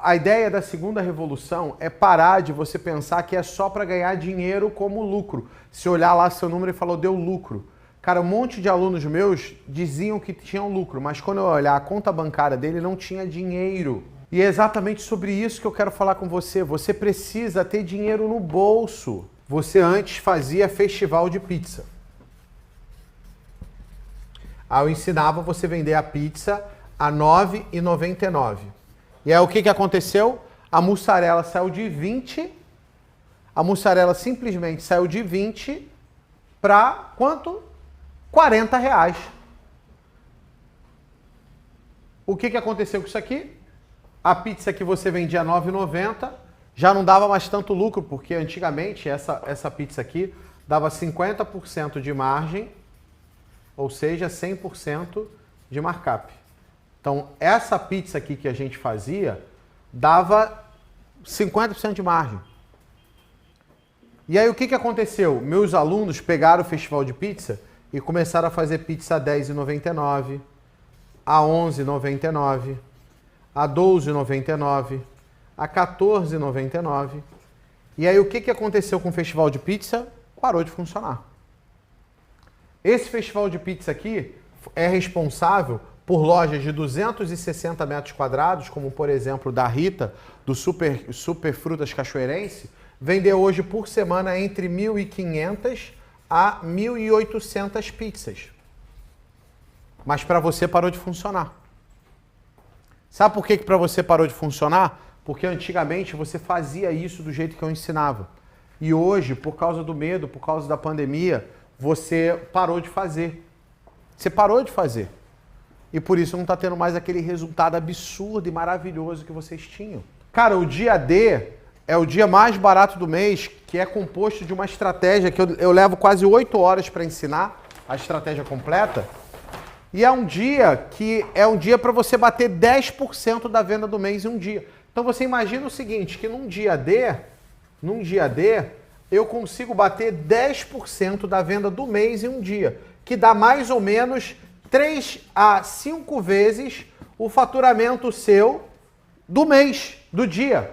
A ideia da segunda revolução é parar de você pensar que é só para ganhar dinheiro como lucro. Se olhar lá seu número e falou, deu lucro. Cara, um monte de alunos meus diziam que tinham lucro, mas quando eu olhar a conta bancária dele, não tinha dinheiro. E é exatamente sobre isso que eu quero falar com você. Você precisa ter dinheiro no bolso. Você antes fazia festival de pizza. Aí eu ensinava você a vender a pizza a R$ 9,99. E aí o que aconteceu? A mussarela saiu de 20, a mussarela simplesmente saiu de 20 para quanto? R$ 40. O que aconteceu com isso aqui? A pizza que você vendia R$ 9,90 já não dava mais tanto lucro, porque antigamente essa pizza aqui dava 50% de margem, ou seja, 100% de markup. Então, essa pizza aqui que a gente fazia dava 50% de margem. E aí, o que aconteceu? Meus alunos pegaram o festival de pizza e começaram a fazer pizza a R$ 10,99, a R$ 11,99, a R$ 12,99, a R$ 14,99. E aí, o que aconteceu com o festival de pizza? Parou de funcionar. Esse festival de pizza aqui é responsável por lojas de 260 metros quadrados, como por exemplo da Rita, do Super Frutas Cachoeirense, vender hoje por semana entre 1.500 a 1.800 pizzas. Mas para você parou de funcionar. Sabe por que para você parou de funcionar? Porque antigamente você fazia isso do jeito que eu ensinava. E hoje, por causa do medo, por causa da pandemia, você parou de fazer. Você parou de fazer. E por isso não está tendo mais aquele resultado absurdo e maravilhoso que vocês tinham. Cara, o dia D é o dia mais barato do mês, que é composto de uma estratégia que eu levo quase 8 horas para ensinar, a estratégia completa. E é um dia que é um dia para você bater 10% da venda do mês em um dia. Então você imagina o seguinte, que num dia D, eu consigo bater 10% da venda do mês em um dia, que dá mais ou menos 3 a 5 vezes o faturamento seu do mês, do dia.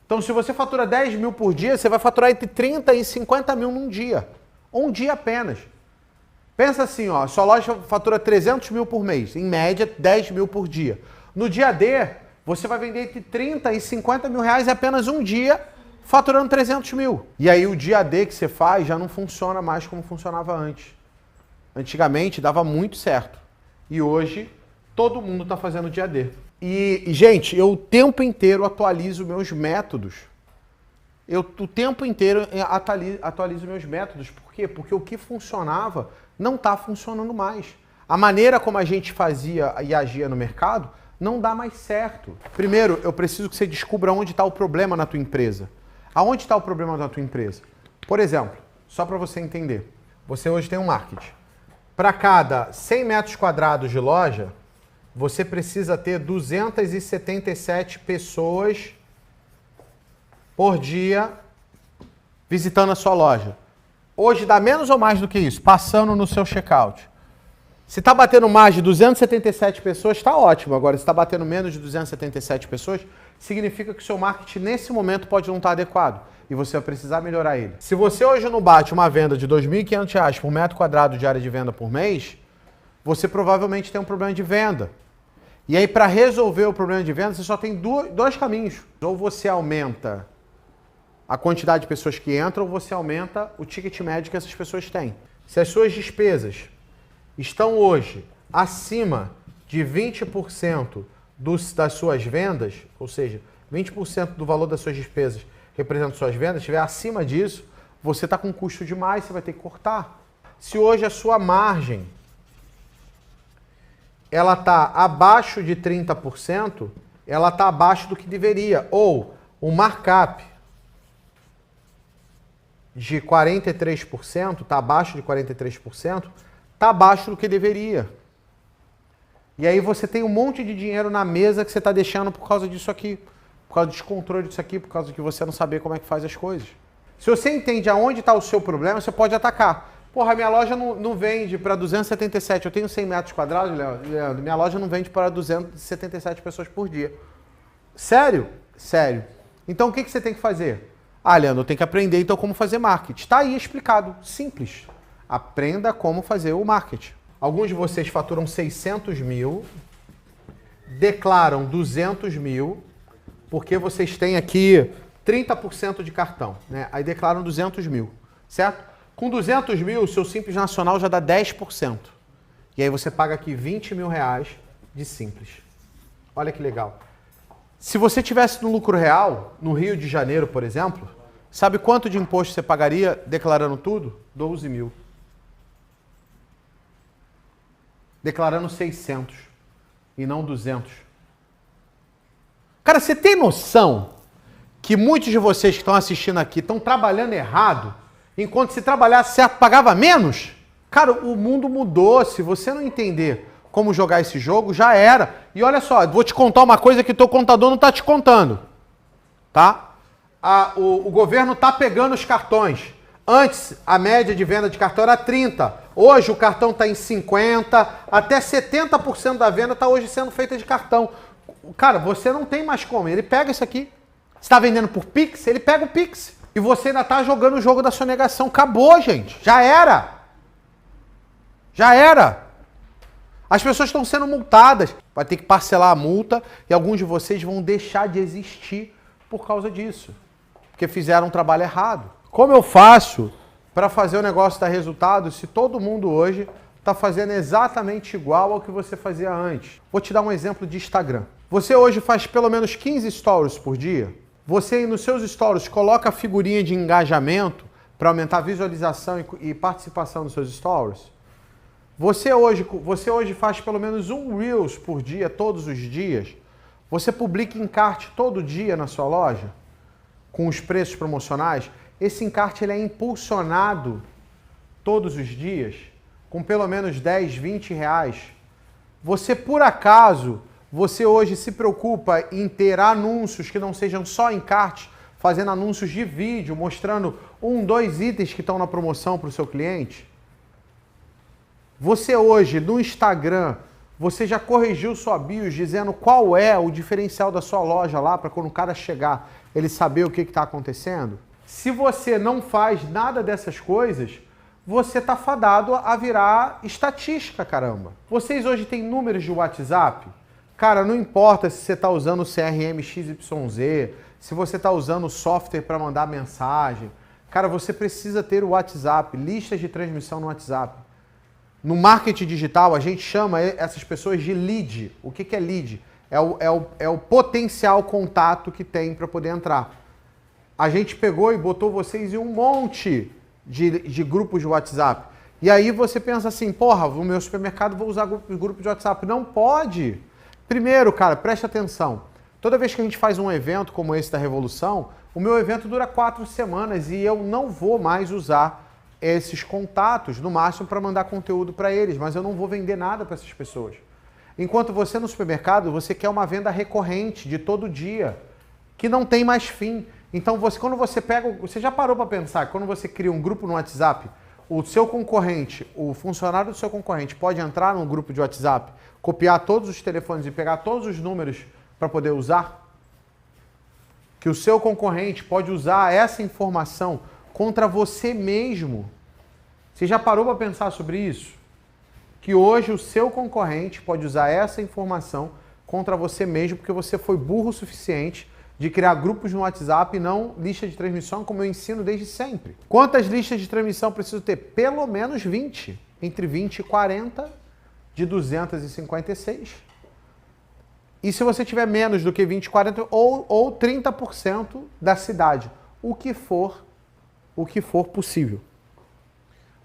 Então, se você fatura 10 mil por dia, você vai faturar entre 30 e 50 mil num dia. Um dia apenas. Pensa assim, ó, sua loja fatura 300 mil por mês, em média 10 mil por dia. No dia D, você vai vender entre 30 e 50 mil reais em apenas um dia, faturando 300 mil. E aí o dia D que você faz já não funciona mais como funcionava antes. Antigamente dava muito certo. E hoje todo mundo está fazendo dia D. E, gente, eu o tempo inteiro atualizo meus métodos. Eu o tempo inteiro atualizo meus métodos. Por quê? Porque o que funcionava não está funcionando mais. A maneira como a gente fazia e agia no mercado não dá mais certo. Primeiro, eu preciso que você descubra onde está o problema na tua empresa. Aonde está o problema na tua empresa? Por exemplo, só para você entender. Você hoje tem um marketing. Para cada 100 metros quadrados de loja, você precisa ter 277 pessoas por dia visitando a sua loja. Hoje dá menos ou mais do que isso, passando no seu checkout. Se está batendo mais de 277 pessoas, está ótimo. Agora, se está batendo menos de 277 pessoas, significa que o seu marketing nesse momento pode não estar adequado. E você vai precisar melhorar ele. Se você hoje não bate uma venda de R$ 2.500 por metro quadrado de área de venda por mês, você provavelmente tem um problema de venda. E aí, para resolver o problema de venda, você só tem dois caminhos. Ou você aumenta a quantidade de pessoas que entram, ou você aumenta o ticket médio que essas pessoas têm. Se as suas despesas estão hoje acima de 20% das suas vendas, ou seja, 20% do valor das suas despesas representa suas vendas, estiver acima disso, você está com custo demais, você vai ter que cortar. Se hoje a sua margem ela está abaixo de 30%, ela está abaixo do que deveria. Ou o markup de 43%, está abaixo de 43%, está abaixo do que deveria. E aí você tem um monte de dinheiro na mesa que você está deixando por causa disso aqui. Por causa do descontrole disso aqui, por causa de você não saber como é que faz as coisas. Se você entende aonde está o seu problema, você pode atacar. Porra, minha loja não vende para 277, eu tenho 100 metros quadrados, Leandro, minha loja não vende para 277 pessoas por dia. Sério? Sério. Então o que você tem que fazer? Ah, Leandro, eu tenho que aprender então como fazer marketing. Está aí explicado. Simples. Aprenda como fazer o marketing. Alguns de vocês faturam 600 mil, declaram 200 mil, porque vocês têm aqui 30% de cartão, né? Aí declaram 200 mil, certo? Com 200 mil, o seu Simples Nacional já dá 10%. E aí você paga aqui 20 mil reais de Simples. Olha que legal. Se você tivesse no lucro real, no Rio de Janeiro, por exemplo, sabe quanto de imposto você pagaria declarando tudo? 12 mil. Declarando 600 e não 200. Cara, você tem noção que muitos de vocês que estão assistindo aqui estão trabalhando errado, enquanto se trabalhasse certo pagava menos? Cara, o mundo mudou. Se você não entender como jogar esse jogo, já era. E olha só, vou te contar uma coisa que o teu contador não está te contando. Tá? O governo está pegando os cartões. Antes, a média de venda de cartão era 30. Hoje, o cartão está em 50. Até 70% da venda está hoje sendo feita de cartão. Cara, você não tem mais como. Ele pega isso aqui. Você está vendendo por Pix? Ele pega o Pix. E você ainda está jogando o jogo da sonegação. Acabou, gente. Já era. Já era. As pessoas estão sendo multadas. Vai ter que parcelar a multa e alguns de vocês vão deixar de existir por causa disso. Porque fizeram um trabalho errado. Como eu faço para fazer o negócio dar resultado se todo mundo hoje está fazendo exatamente igual ao que você fazia antes? Vou te dar um exemplo de Instagram. Você hoje faz pelo menos 15 stories por dia. Você nos seus stories coloca a figurinha de engajamento para aumentar a visualização e participação nos seus stories. Você hoje faz pelo menos um Reels por dia, todos os dias. Você publica encarte todo dia na sua loja, com os preços promocionais. Esse encarte ele é impulsionado todos os dias, com pelo menos 10, 20 reais. Você, por acaso, você hoje se preocupa em ter anúncios que não sejam só encarte, fazendo anúncios de vídeo, mostrando 1, 2 itens que estão na promoção para o seu cliente? Você hoje, no Instagram, você já corrigiu sua bio dizendo qual é o diferencial da sua loja lá para quando o cara chegar, ele saber o que está acontecendo? Se você não faz nada dessas coisas, você está fadado a virar estatística, caramba. Vocês hoje têm números de WhatsApp? Cara, não importa se você está usando o CRM XYZ, se você está usando o software para mandar mensagem. Cara, você precisa ter o WhatsApp, listas de transmissão no WhatsApp. No marketing digital, a gente chama essas pessoas de lead. O que é lead? É o potencial contato que tem para poder entrar. A gente pegou e botou vocês em um monte de grupos de WhatsApp. E aí você pensa assim, porra, no meu supermercado vou usar grupo de WhatsApp. Não pode. Primeiro, cara, preste atenção. Toda vez que a gente faz um evento como esse da Revolução, o meu evento dura 4 semanas e eu não vou mais usar esses contatos, no máximo para mandar conteúdo para eles, mas eu não vou vender nada para essas pessoas. Enquanto você no supermercado, você quer uma venda recorrente de todo dia, que não tem mais fim. Então, quando você pega, você já parou para pensar, quando você cria um grupo no WhatsApp, o seu concorrente, o funcionário do seu concorrente pode entrar num grupo de WhatsApp, copiar todos os telefones e pegar todos os números para poder usar? Que o seu concorrente pode usar essa informação contra você mesmo. Você já parou para pensar sobre isso? Que hoje o seu concorrente pode usar essa informação contra você mesmo porque você foi burro o suficiente de criar grupos no WhatsApp e não lista de transmissão, como eu ensino desde sempre. Quantas listas de transmissão preciso ter? Pelo menos 20. Entre 20 e 40, de 256. E se você tiver menos do que 20 e 40, ou 30% da cidade. O que for possível.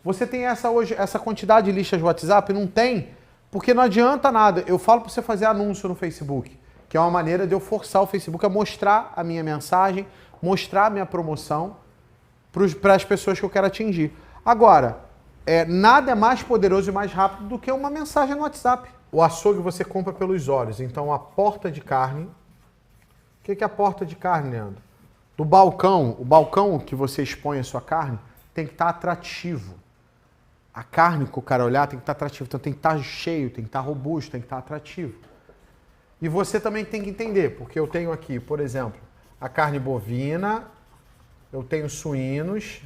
Você tem essa quantidade de listas de WhatsApp? Não tem, porque não adianta nada. Eu falo para você fazer anúncio no Facebook, que é uma maneira de eu forçar o Facebook a mostrar a minha mensagem, mostrar a minha promoção para as pessoas que eu quero atingir. Agora, nada é mais poderoso e mais rápido do que uma mensagem no WhatsApp. O açougue você compra pelos olhos. Então, a porta de carne... O que é a porta de carne, Leandro? Do balcão, o balcão que você expõe a sua carne tem que estar atrativo. A carne que o cara olhar tem que estar atrativo. Então tem que estar cheio, tem que estar robusto, tem que estar atrativo. E você também tem que entender, porque eu tenho aqui, por exemplo, a carne bovina, eu tenho suínos,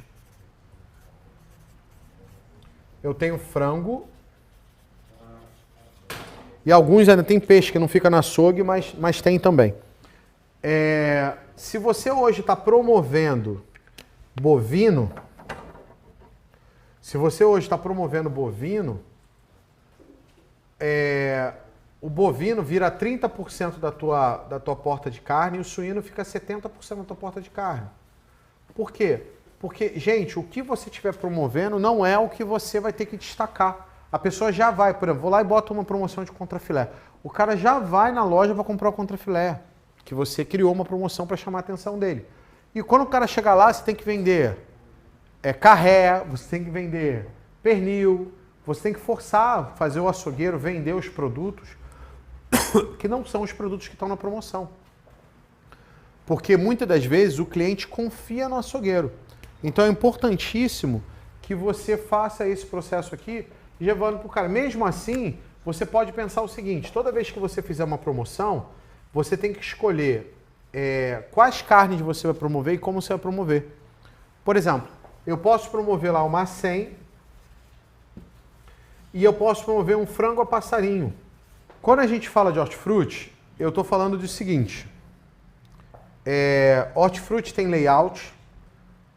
eu tenho frango, e alguns ainda tem peixe que não fica na açougue, mas tem também. Se você hoje está promovendo bovino, o bovino vira 30% da tua porta de carne e o suíno fica 70% da tua porta de carne. Por quê? Porque, gente, o que você estiver promovendo não é o que você vai ter que destacar. A pessoa já vai, por exemplo, vou lá e boto uma promoção de contrafilé. O cara já vai na loja para comprar o contrafilé, que você criou uma promoção para chamar a atenção dele. E quando o cara chegar lá, você tem que vender carré, você tem que vender pernil, você tem que forçar, fazer o açougueiro vender os produtos que não são os produtos que estão na promoção. Porque muitas das vezes o cliente confia no açougueiro. Então é importantíssimo que você faça esse processo aqui, levando para o cara. Mesmo assim, você pode pensar o seguinte, toda vez que você fizer uma promoção, você tem que escolher quais carnes você vai promover e como você vai promover. Por exemplo, eu posso promover lá uma 100 e eu posso promover um frango a passarinho. Quando a gente fala de hortifruti, eu estou falando do seguinte, hortifruti tem layout,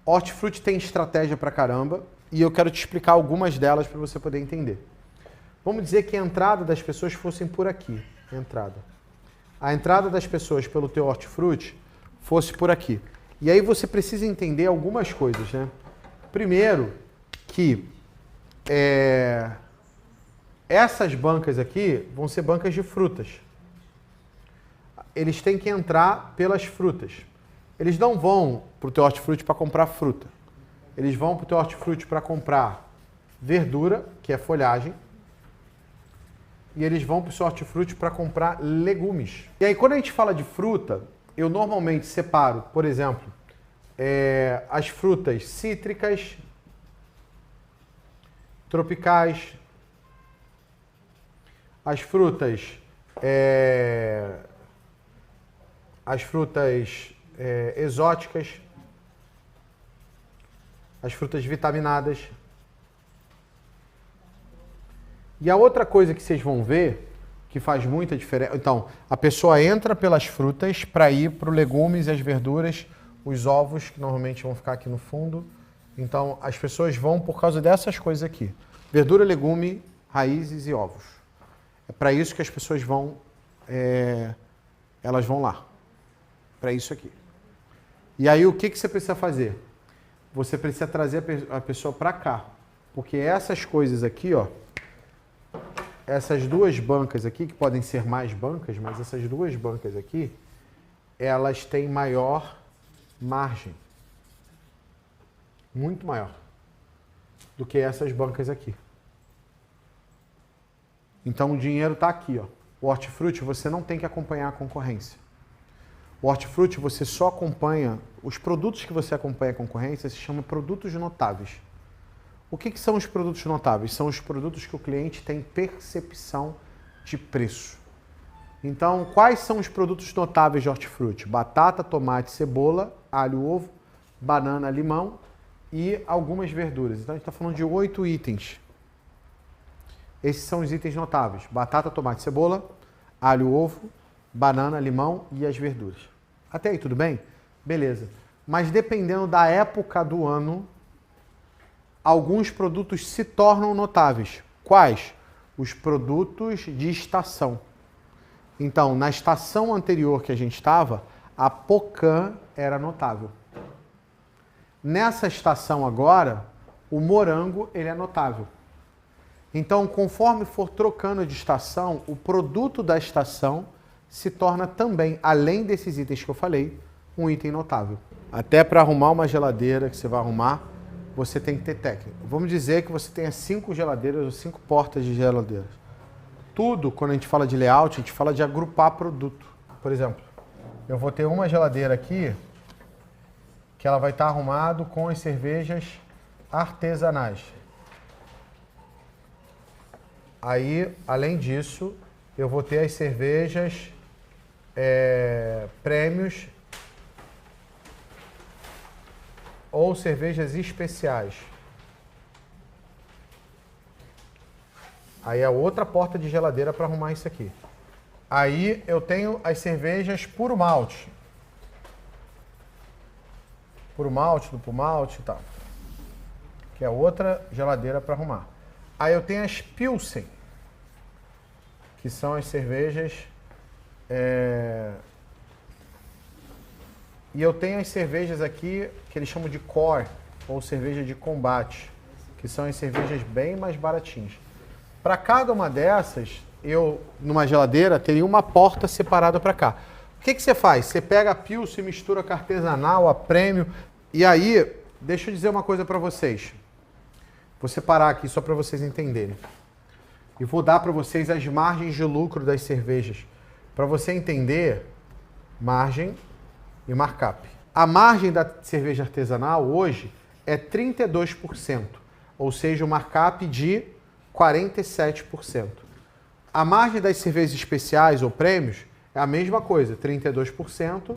hortifruti tem estratégia pra caramba, e eu quero te explicar algumas delas para você poder entender. Vamos dizer que a entrada das pessoas fossem por aqui. A entrada das pessoas pelo teu hortifruti fosse por aqui. E aí você precisa entender algumas coisas, né? Primeiro, que essas bancas aqui vão ser bancas de frutas. Eles têm que entrar pelas frutas. Eles não vão para o teu hortifruti para comprar fruta. Eles vão para o teu hortifruti para comprar verdura, que é folhagem, e eles vão para o seu hortifruti para comprar legumes. E aí, quando a gente fala de fruta, eu normalmente separo, por exemplo, as frutas cítricas, tropicais, as frutas exóticas, as frutas vitaminadas. E a outra coisa que vocês vão ver, que faz muita diferença... Então, a pessoa entra pelas frutas para ir para os legumes e as verduras, os ovos, que normalmente vão ficar aqui no fundo. Então, as pessoas vão por causa dessas coisas aqui. Verdura, legume, raízes e ovos. É para isso que as pessoas vão... elas vão lá. Para isso aqui. E aí, o que você precisa fazer? Você precisa trazer a pessoa para cá. Porque essas coisas aqui, ó, essas duas bancas aqui, que podem ser mais bancas, mas essas duas bancas aqui, elas têm maior margem. Muito maior do que essas bancas aqui. Então o dinheiro está aqui, ó. O hortifruti você não tem que acompanhar a concorrência. O hortifruti você só acompanha, os produtos que você acompanha a concorrência se chamam produtos notáveis. O que são os produtos notáveis? São os produtos que o cliente tem percepção de preço. Então, quais são os produtos notáveis de hortifruti? Batata, tomate, cebola, alho, ovo, banana, limão e algumas verduras. Então, a gente está falando de 8 itens. Esses são os itens notáveis. Batata, tomate, cebola, alho, ovo, banana, limão e as verduras. Até aí, tudo bem? Beleza. Mas dependendo da época do ano, alguns produtos se tornam notáveis. Quais? Os produtos de estação. Então, na estação anterior que a gente estava, a Pocã era notável. Nessa estação agora, o morango ele é notável. Então, conforme for trocando de estação, o produto da estação se torna também, além desses itens que eu falei, um item notável. Até para arrumar uma geladeira que você vai arrumar, você tem que ter técnica. Vamos dizer que você tenha 5 geladeiras ou 5 portas de geladeiras. Tudo, quando a gente fala de layout, a gente fala de agrupar produto. Por exemplo, eu vou ter uma geladeira aqui que ela vai estar arrumado com as cervejas artesanais. Aí, além disso, eu vou ter as cervejas prêmios ou cervejas especiais. Aí é outra porta de geladeira para arrumar isso aqui. Aí eu tenho as cervejas puro malte. Puro malte, duplo malte e tal. Que é outra geladeira para arrumar. Aí eu tenho as Pilsen, que são as cervejas... E eu tenho as cervejas aqui, que eles chamam de core, ou cerveja de combate, que são as cervejas bem mais baratinhas. Para cada uma dessas, eu, numa geladeira, teria uma porta separada para cá. O que você faz? Você pega a Pilsen, mistura com a artesanal, a prêmio, e aí, deixa eu dizer uma coisa para vocês. Vou separar aqui só para vocês entenderem. E vou dar para vocês as margens de lucro das cervejas. Para você entender margem e markup. A margem da cerveja artesanal hoje é 32%, ou seja, o markup de 47%. A margem das cervejas especiais ou prêmios é a mesma coisa, 32%,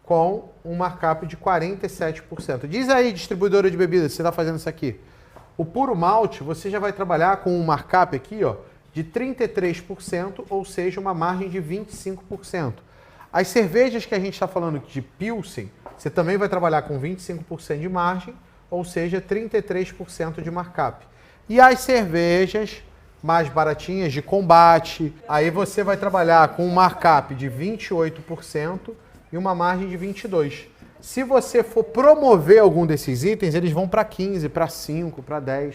com um markup de 47%. Diz aí, distribuidora de bebidas, você está fazendo isso aqui. O puro malte, você já vai trabalhar com um markup aqui, ó, de 33%, ou seja, uma margem de 25%. As cervejas que a gente está falando de Pilsen, você também vai trabalhar com 25% de margem, ou seja, 33% de markup. E as cervejas mais baratinhas de combate, aí você vai trabalhar com um markup de 28% e uma margem de 22%. Se você for promover algum desses itens, eles vão para 15%, para 5%, para 10%.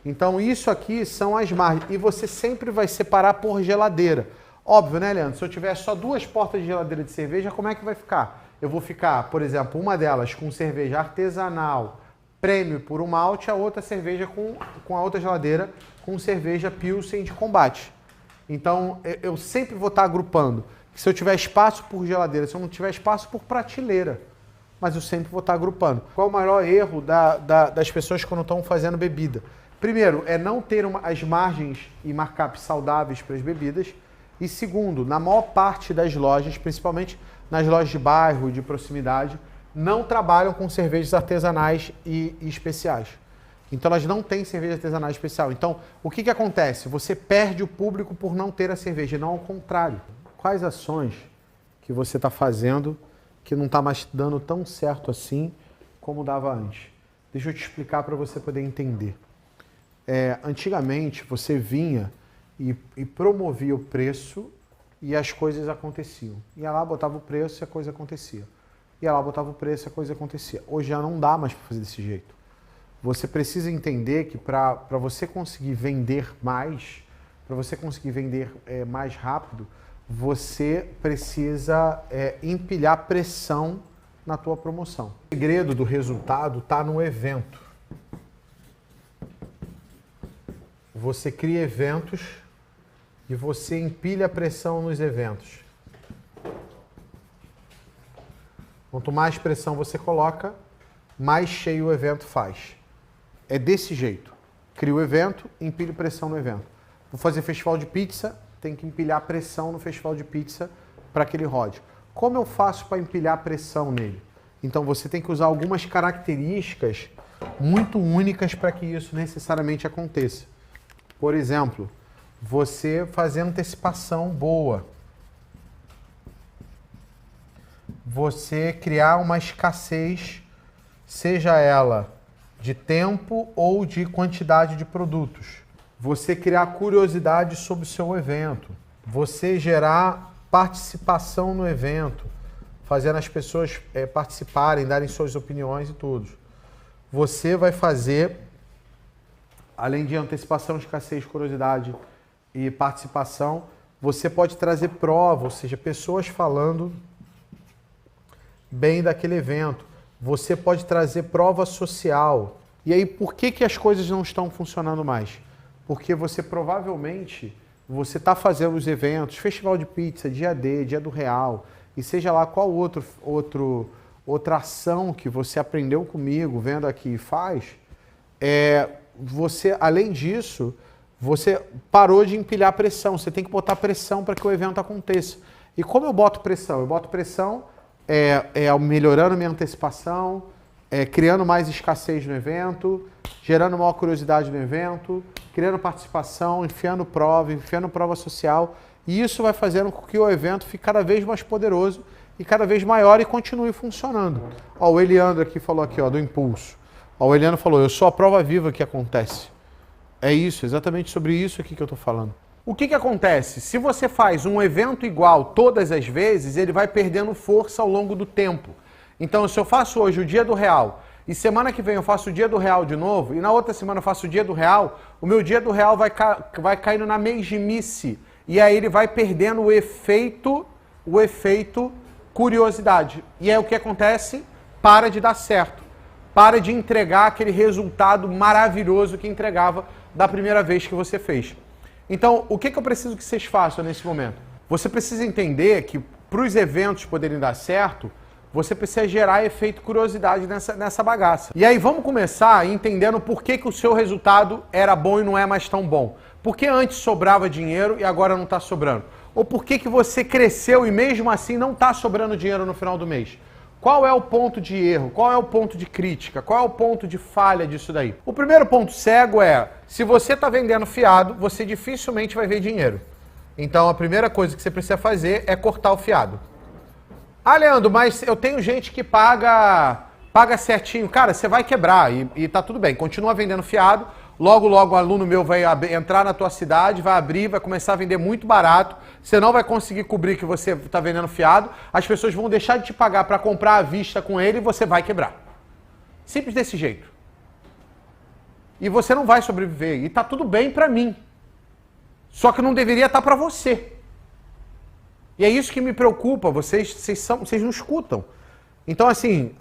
Então isso aqui são as margens. E você sempre vai separar por geladeira. Óbvio, né, Leandro? Se eu tiver só 2 portas de geladeira de cerveja, como é que vai ficar? Eu vou ficar, por exemplo, uma delas com cerveja artesanal, prêmio por um malte, a outra cerveja com a outra geladeira com cerveja Pilsen de combate. Então, eu sempre vou estar agrupando. Se eu tiver espaço por geladeira, se eu não tiver espaço por prateleira, mas eu sempre vou estar agrupando. Qual o maior erro das pessoas quando estão fazendo bebida? Primeiro, é não ter as margens e markups saudáveis para as bebidas. E segundo, na maior parte das lojas, principalmente nas lojas de bairro, de proximidade, não trabalham com cervejas artesanais e especiais. Então elas não têm cerveja artesanal especial. Então, o que acontece? Você perde o público por não ter a cerveja, e não ao contrário. Quais ações que você está fazendo que não está mais dando tão certo assim como dava antes? Deixa eu te explicar para você poder entender. Antigamente, você vinha e promovia o preço e as coisas aconteciam. Ia lá, botava o preço e a coisa acontecia. Ia lá, botava o preço e a coisa acontecia. Hoje já não dá mais para fazer desse jeito. Você precisa entender que para você conseguir vender mais, para você conseguir vender mais rápido, você precisa empilhar pressão na tua promoção. O segredo do resultado está no evento. Você cria eventos e você empilha pressão nos eventos. Quanto mais pressão você coloca, mais cheio o evento faz. É desse jeito. Cria o evento, empilha pressão no evento. Vou fazer festival de pizza, tem que empilhar pressão no festival de pizza para que ele rode. Como eu faço para empilhar pressão nele? Então você tem que usar algumas características muito únicas para que isso necessariamente aconteça. Por exemplo, você fazer antecipação boa. Você criar uma escassez, seja ela de tempo ou de quantidade de produtos. Você criar curiosidade sobre o seu evento. Você gerar participação no evento, fazendo as pessoas participarem, darem suas opiniões e tudo. Você vai fazer, além de antecipação, escassez, curiosidade e participação, você pode trazer prova, ou seja, pessoas falando bem daquele evento. Você pode trazer prova social. E aí, por que as coisas não estão funcionando mais? Porque você provavelmente, você está fazendo os eventos, festival de pizza, dia D, dia do real, e seja lá qual outra ação que você aprendeu comigo, vendo aqui e faz, você, além disso, você parou de empilhar pressão. Você tem que botar pressão para que o evento aconteça. E como eu boto pressão? Eu boto pressão melhorando minha antecipação, criando mais escassez no evento, gerando maior curiosidade no evento, criando participação, enfiando prova social. E isso vai fazendo com que o evento fique cada vez mais poderoso e cada vez maior e continue funcionando. Ó, o Eliandro aqui falou aqui, ó, do impulso. Ó, o Eliandro falou, eu sou a prova viva que acontece. É isso, exatamente sobre isso aqui que eu estou falando. O que acontece? Se você faz um evento igual todas as vezes, ele vai perdendo força ao longo do tempo. Então, se eu faço hoje o dia do real, e semana que vem eu faço o dia do real de novo, e na outra semana eu faço o dia do real, o meu dia do real vai caindo na mesmice. E aí ele vai perdendo o efeito curiosidade. E aí o que acontece? Para de dar certo. Para de entregar aquele resultado maravilhoso que entregava da primeira vez que você fez. Então, o que eu preciso que vocês façam nesse momento? Você precisa entender que para os eventos poderem dar certo, você precisa gerar efeito curiosidade nessa bagaça. E aí vamos começar entendendo por que o seu resultado era bom e não é mais tão bom. Por que antes sobrava dinheiro e agora não está sobrando? Ou por que você cresceu e mesmo assim não está sobrando dinheiro no final do mês? Qual é o ponto de erro? Qual é o ponto de crítica? Qual é o ponto de falha disso daí? O primeiro ponto cego é, se você está vendendo fiado, você dificilmente vai ver dinheiro. Então a primeira coisa que você precisa fazer é cortar o fiado. Ah, Leandro, mas eu tenho gente que paga certinho. Cara, você vai quebrar e tá tudo bem. Continua vendendo fiado. Logo, logo, o aluno meu vai entrar na tua cidade, vai abrir, vai começar a vender muito barato. Você não vai conseguir cobrir que você está vendendo fiado. As pessoas vão deixar de te pagar para comprar à vista com ele e você vai quebrar. Simples desse jeito. E você não vai sobreviver. E tá tudo bem para mim. Só que não deveria estar para você. E é isso que me preocupa. Vocês não escutam. Então assim,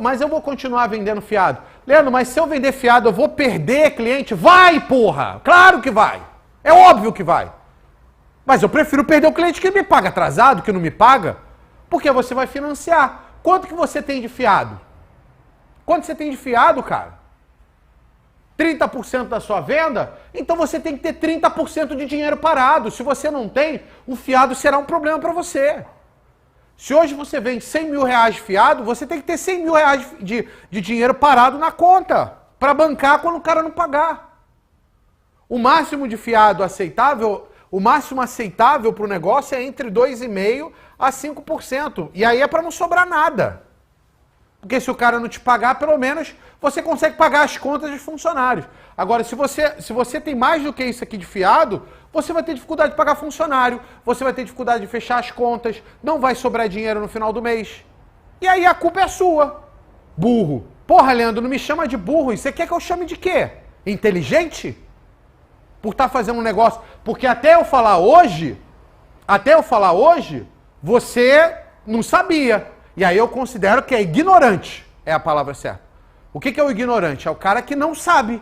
mas eu vou continuar vendendo fiado. Leandro, mas se eu vender fiado, eu vou perder cliente? Vai, porra! Claro que vai! É óbvio que vai. Mas eu prefiro perder o cliente que me paga atrasado, que não me paga, porque você vai financiar. Quanto que você tem de fiado? Quanto você tem de fiado, cara? 30% da sua venda? Então você tem que ter 30% de dinheiro parado. Se você não tem, o fiado será um problema para você. Se hoje você vende 100 mil reais de fiado, você tem que ter 100 mil reais de dinheiro parado na conta para bancar quando o cara não pagar. O máximo de fiado aceitável, o máximo aceitável para o negócio é entre 2,5% a 5%. E aí é para não sobrar nada. Porque se o cara não te pagar, pelo menos você consegue pagar as contas dos funcionários. Agora, se você tem mais do que isso aqui de fiado, você vai ter dificuldade de pagar funcionário, você vai ter dificuldade de fechar as contas, não vai sobrar dinheiro no final do mês. E aí a culpa é sua. Burro. Porra, Leandro, não me chama de burro. E você quer que eu chame de quê? Inteligente? Por estar fazendo um negócio. Porque até eu falar hoje, você não sabia. E aí eu considero que é ignorante, é a palavra certa. O que é o ignorante? É o cara que não sabe.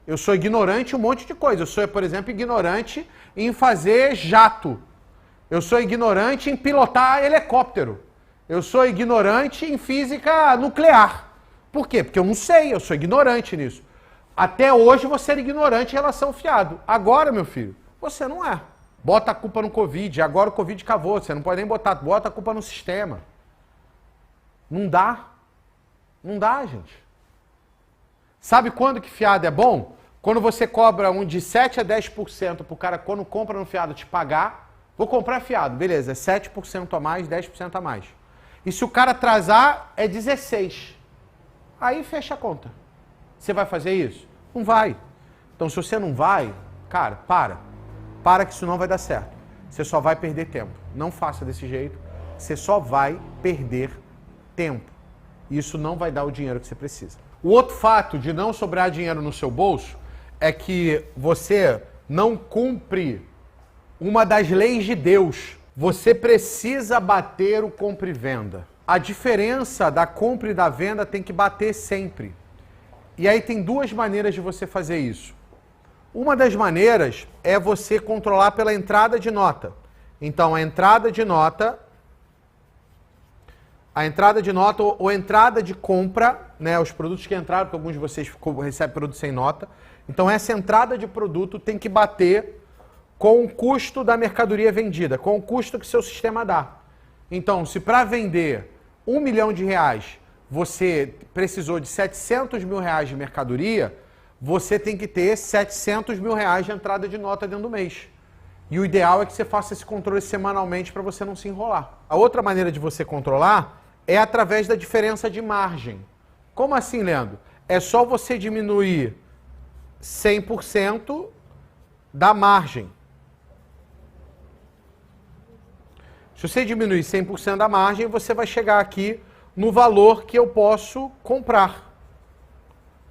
Eu sou ignorante em um monte de coisa. Eu sou, por exemplo, ignorante em fazer jato. Eu sou ignorante em pilotar helicóptero. Eu sou ignorante em física nuclear. Por quê? Porque eu não sei, eu sou ignorante nisso. Até hoje você era ignorante em relação ao fiado. Agora, meu filho, você não é. Bota a culpa no Covid. Agora o Covid acabou. Você não pode nem botar. Bota a culpa no sistema. Não dá. Não dá, gente. Sabe quando que fiado é bom? Quando você cobra de 7% a 10% pro cara, quando compra no fiado, te pagar. Vou comprar fiado, beleza, é 7% a mais, 10% a mais. E se o cara atrasar, é 16%. Aí fecha a conta. Você vai fazer isso? Não vai. Então se você não vai, cara, para que isso não vai dar certo. Você só vai perder tempo. Não faça desse jeito. Você só vai perder tempo. Isso não vai dar o dinheiro que você precisa. O outro fato de não sobrar dinheiro no seu bolso é que você não cumpre uma das leis de Deus. Você precisa bater o compra e venda. A diferença da compra e da venda tem que bater sempre. E aí tem duas maneiras de você fazer isso. Uma das maneiras é você controlar pela entrada de nota. Então, a entrada de nota ou entrada de compra, né, os produtos que entraram, porque alguns de vocês recebem produto sem nota. Então, essa entrada de produto tem que bater com o custo da mercadoria vendida, com o custo que seu sistema dá. Então, se para vender R$1 milhão você precisou de R$700 mil de mercadoria, você tem que ter R$700 mil de entrada de nota dentro do mês. E o ideal é que você faça esse controle semanalmente para você não se enrolar. A outra maneira de você controlar é através da diferença de margem. Como assim, Leandro? É só você diminuir 100% da margem. Se você diminuir 100% da margem, você vai chegar aqui no valor que eu posso comprar,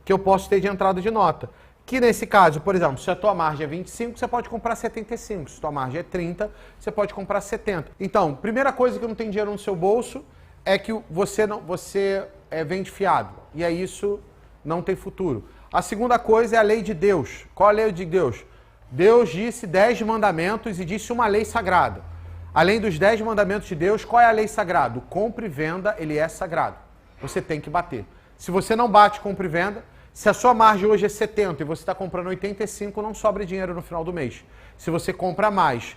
que eu posso ter de entrada de nota. Que nesse caso, por exemplo, se a tua margem é 25, você pode comprar 75. Se a tua margem é 30, você pode comprar 70. Então, primeira coisa que não tem dinheiro no seu bolso é que você vende fiado. E é isso, não tem futuro. A segunda coisa é a lei de Deus. Qual a lei de Deus? Deus disse 10 mandamentos e disse uma lei sagrada. Além dos 10 mandamentos de Deus, qual é a lei sagrada? O compra e venda, ele é sagrado. Você tem que bater. Se você não bate compra e venda, se a sua margem hoje é 70 e você está comprando 85, não sobra dinheiro no final do mês. Se você compra mais,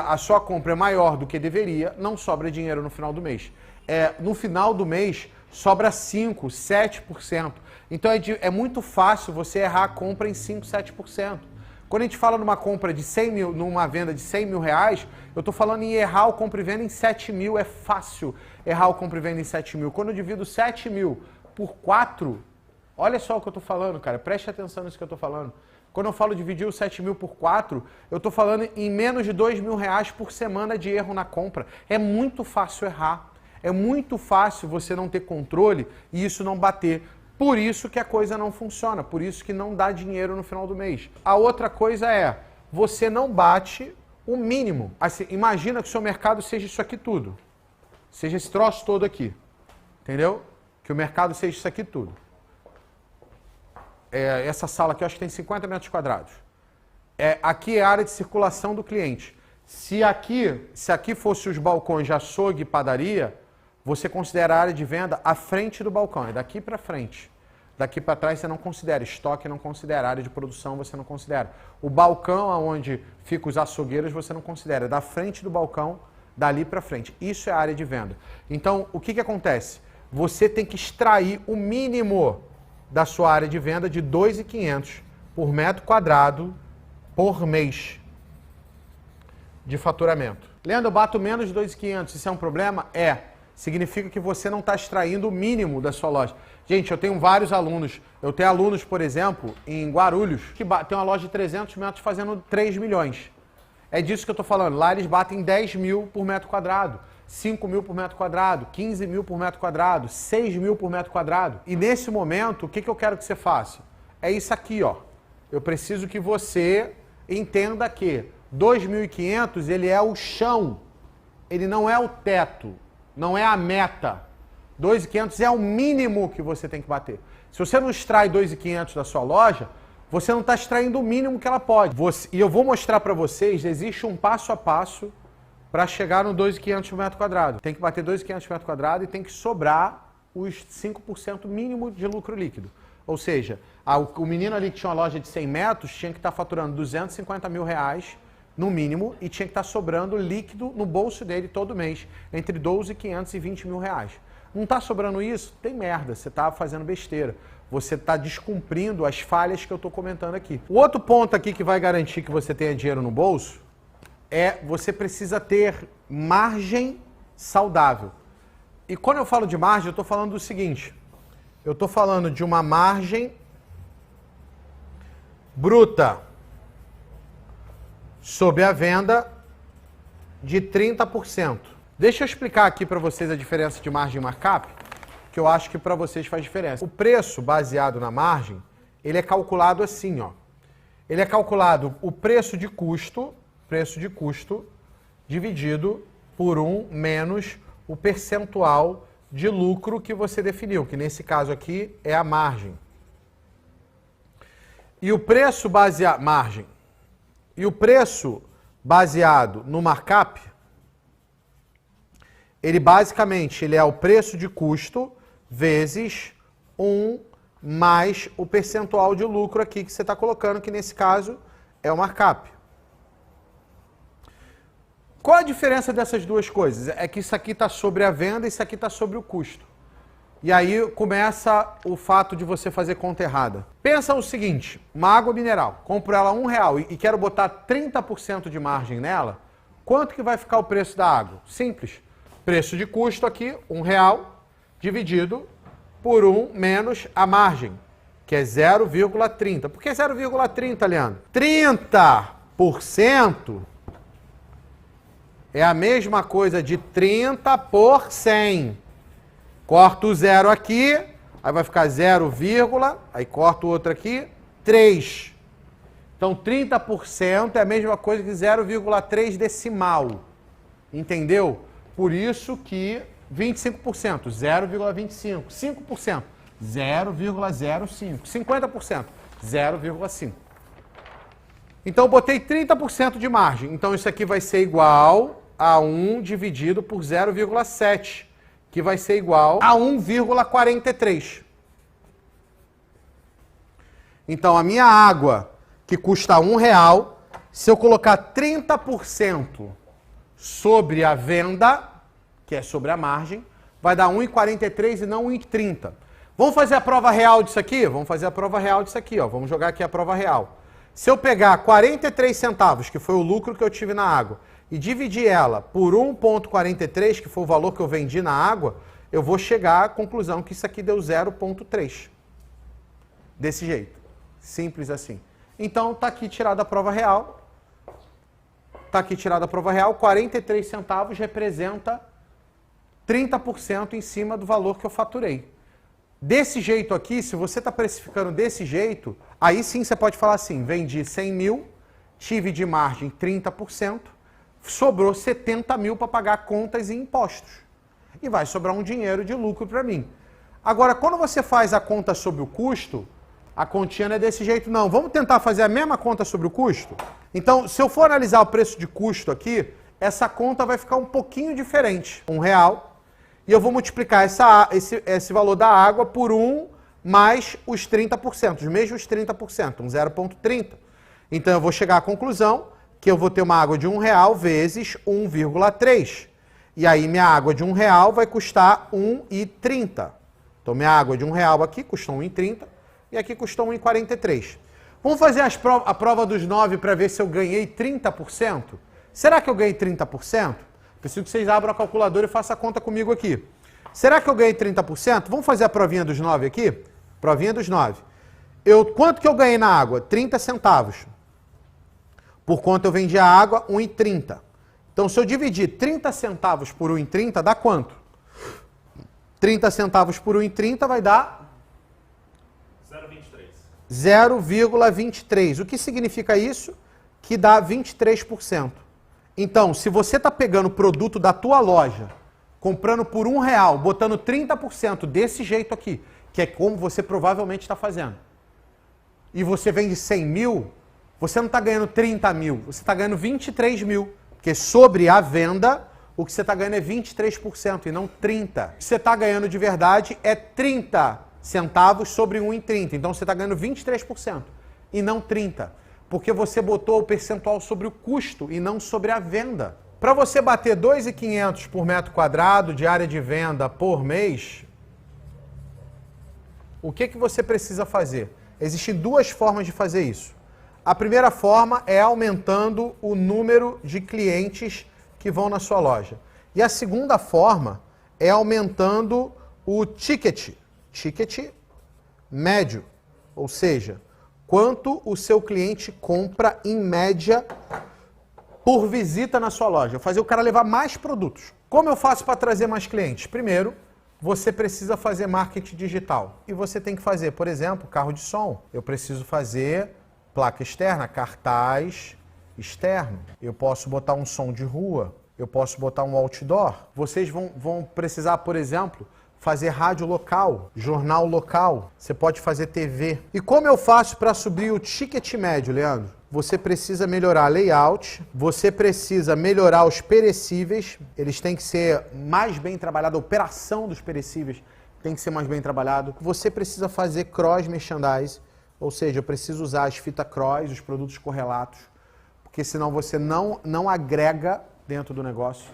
a sua compra é maior do que deveria, não sobra dinheiro no final do mês. No final do mês, sobra 5%, 7%. Então é muito fácil você errar a compra em 5%, 7%. Quando a gente fala numa compra de 100 mil, numa venda de 100 mil reais, eu estou falando em errar o compra e venda em 7 mil. É fácil errar o compra e venda em 7 mil. Quando eu divido 7 mil por 4, olha só o que eu estou falando, cara. Preste atenção nisso que eu estou falando. Quando eu falo dividir os 7 mil por 4, eu estou falando em menos de 2 mil reais por semana de erro na compra. É muito fácil errar. É muito fácil você não ter controle e isso não bater. Por isso que a coisa não funciona, por isso que não dá dinheiro no final do mês. A outra coisa é, você não bate o mínimo. Assim, imagina que o seu mercado seja isso aqui tudo. Seja esse troço todo aqui. Entendeu? Que o mercado seja isso aqui tudo. Essa sala aqui eu acho que tem 50 metros quadrados. Aqui é a área de circulação do cliente. Se aqui fosse os balcões de açougue e padaria, você considera a área de venda à frente do balcão, é daqui para frente. Daqui para trás você não considera, estoque não considera, área de produção você não considera. O balcão onde ficam os açougueiros você não considera, é da frente do balcão, dali para frente. Isso é a área de venda. Então, o que acontece? Você tem que extrair o mínimo da sua área de venda de R$ 2.500 por metro quadrado por mês de faturamento. Leandro, eu bato menos de R$ 2.500, isso é um problema? Significa que você não está extraindo o mínimo da sua loja. Gente, eu tenho vários alunos. Eu tenho alunos, por exemplo, em Guarulhos, que tem uma loja de 300 metros fazendo 3 milhões. É disso que eu estou falando. Lá eles batem 10 mil por metro quadrado, 5 mil por metro quadrado, 15 mil por metro quadrado, 6 mil por metro quadrado. E nesse momento, o que eu quero que você faça? É isso aqui, ó. Eu preciso que você entenda que 2.500 ele é o chão, ele não é o teto. Não é a meta. 2.500 é o mínimo que você tem que bater. Se você não extrai 2.500 da sua loja, você não está extraindo o mínimo que ela pode. E eu vou mostrar para vocês, existe um passo a passo para chegar no 2.500 por metro quadrado. Tem que bater 2.500 por metro quadrado e tem que sobrar os 5% mínimo de lucro líquido. Ou seja, o menino ali que tinha uma loja de 100 metros tinha que estar faturando 250 mil reais no mínimo, e tinha que estar sobrando líquido no bolso dele todo mês, entre 12.500 e 20 mil reais. Não está sobrando isso? Tem merda, você está fazendo besteira. Você está descumprindo as falhas que eu estou comentando aqui. O outro ponto aqui que vai garantir que você tenha dinheiro no bolso é você precisa ter margem saudável. E quando eu falo de margem, eu estou falando do seguinte, eu estou falando de uma margem bruta sobre a venda de 30%. Deixa eu explicar aqui para vocês a diferença de margem e markup, que eu acho que para vocês faz diferença. O preço baseado na margem, ele é calculado assim, ó. Ele é calculado o preço de custo dividido por 1 menos o percentual de lucro que você definiu, que nesse caso aqui é a margem. E o preço baseado no markup, ele basicamente é o preço de custo vezes 1 mais o percentual de lucro aqui que você está colocando, que nesse caso é o markup. Qual a diferença dessas duas coisas? É que isso aqui está sobre a venda e isso aqui está sobre o custo. E aí começa o fato de você fazer conta errada. Pensa o seguinte, uma água mineral, compro ela R$1 e quero botar 30% de margem nela, quanto que vai ficar o preço da água? Simples. Preço de custo aqui, R$1, dividido por 1 menos a margem, que é 0,30. Por que 0,30, Leandro? 30% é a mesma coisa de 30 por 100. Corto o zero aqui, aí vai ficar 0, aí corto o outro aqui, 3. Então 30% é a mesma coisa que 0,3 decimal. Entendeu? Por isso que 25%, 0,25. 5%, 0,05. 50%, 0,5. Então eu botei 30% de margem. Então isso aqui vai ser igual a 1 dividido por 0,7. Que vai ser igual a 1,43. Então, a minha água, que custa R$1, se eu colocar 30% sobre a venda, que é sobre a margem, vai dar 1,43 e não 1,30. Vamos fazer a prova real disso aqui? Vamos fazer a prova real disso aqui, ó. Vamos jogar aqui a prova real. Se eu pegar 43 centavos, que foi o lucro que eu tive na água, e dividir ela por 1,43, que foi o valor que eu vendi na água, eu vou chegar à conclusão que isso aqui deu 0,3. Desse jeito. Simples assim. Então, está aqui tirada a prova real. Está aqui tirada a prova real. 43 centavos representa 30% em cima do valor que eu faturei. Desse jeito aqui, se você está precificando desse jeito, aí sim você pode falar assim, vendi 100 mil, tive de margem 30%, sobrou 70 mil para pagar contas e impostos. E vai sobrar um dinheiro de lucro para mim. Agora, quando você faz a conta sobre o custo, a continha não é desse jeito não. Vamos tentar fazer a mesma conta sobre o custo? Então, se eu for analisar o preço de custo aqui, essa conta vai ficar um pouquinho diferente. R$1. E eu vou multiplicar esse valor da água por 1 mais os 30%, os mesmos 30%, um 0,30. Então, eu vou chegar à conclusão que eu vou ter uma água de R$1 vezes 1,3. E aí minha água de R$1 vai custar 1,30. Então minha água de R$1 aqui custou 1,30 e aqui custou 1,43. Vamos fazer a prova dos 9 para ver se eu ganhei 30%? Será que eu ganhei 30%? Preciso que vocês abram a calculadora e façam a conta comigo aqui. Será que eu ganhei 30%? Vamos fazer a provinha dos 9 aqui? Provinha dos 9. Quanto que eu ganhei na água? 30 centavos. Por quanto eu vendi a água? 1,30. Então, se eu dividir 30 centavos por 1,30, dá quanto? 30 centavos por 1,30 vai dar? 0,23. O que significa isso? Que dá 23%. Então, se você está pegando o produto da tua loja, comprando por R$1, botando 30% desse jeito aqui, que é como você provavelmente está fazendo, e você vende 100 mil, você não está ganhando 30 mil, você está ganhando 23 mil. Porque sobre a venda, o que você está ganhando é 23% e não 30%. O que você está ganhando de verdade é 30 centavos sobre 1,30. Então você está ganhando 23% e não 30%. Porque você botou o percentual sobre o custo e não sobre a venda. Para você bater 2.500 por metro quadrado de área de venda por mês, o que você precisa fazer? Existem duas formas de fazer isso. A primeira forma é aumentando o número de clientes que vão na sua loja. E a segunda forma é aumentando o ticket médio, ou seja, quanto o seu cliente compra em média por visita na sua loja. Fazer o cara levar mais produtos. Como eu faço para trazer mais clientes? Primeiro, você precisa fazer marketing digital. E você tem que fazer, por exemplo, carro de som. Eu preciso fazer placa externa, cartaz externo. Eu posso botar um som de rua. Eu posso botar um outdoor. Vocês vão precisar, por exemplo, fazer rádio local, jornal local. Você pode fazer TV. E como eu faço para subir o ticket médio, Leandro? Você precisa melhorar layout, você precisa melhorar os perecíveis, eles têm que ser mais bem trabalhados, a operação dos perecíveis tem que ser mais bem trabalhado. Você precisa fazer cross merchandise, ou seja, eu preciso usar as fitas cross, os produtos correlatos, porque senão você não agrega dentro do negócio.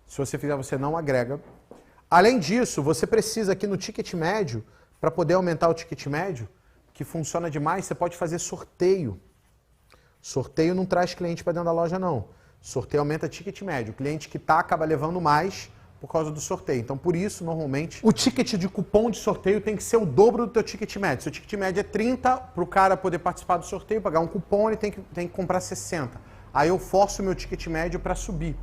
Se você fizer, você não agrega. Além disso, você precisa aqui no ticket médio, para poder aumentar o ticket médio, que funciona demais, você pode fazer sorteio. Sorteio não traz cliente para dentro da loja, não. Sorteio aumenta ticket médio. O cliente que está acaba levando mais por causa do sorteio. Então, por isso, normalmente, o ticket de cupom de sorteio tem que ser o dobro do teu ticket médio. Se o ticket médio é 30, para o cara poder participar do sorteio, pagar um cupom, ele tem que comprar 60. Aí eu forço o meu ticket médio para subir.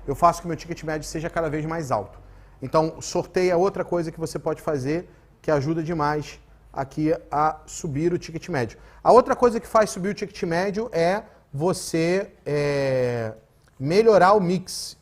Eu faço que o meu ticket médio seja cada vez mais alto. Então, sorteio é outra coisa que você pode fazer que ajuda demais aqui a subir o ticket médio. A outra coisa que faz subir o ticket médio é você melhorar o mix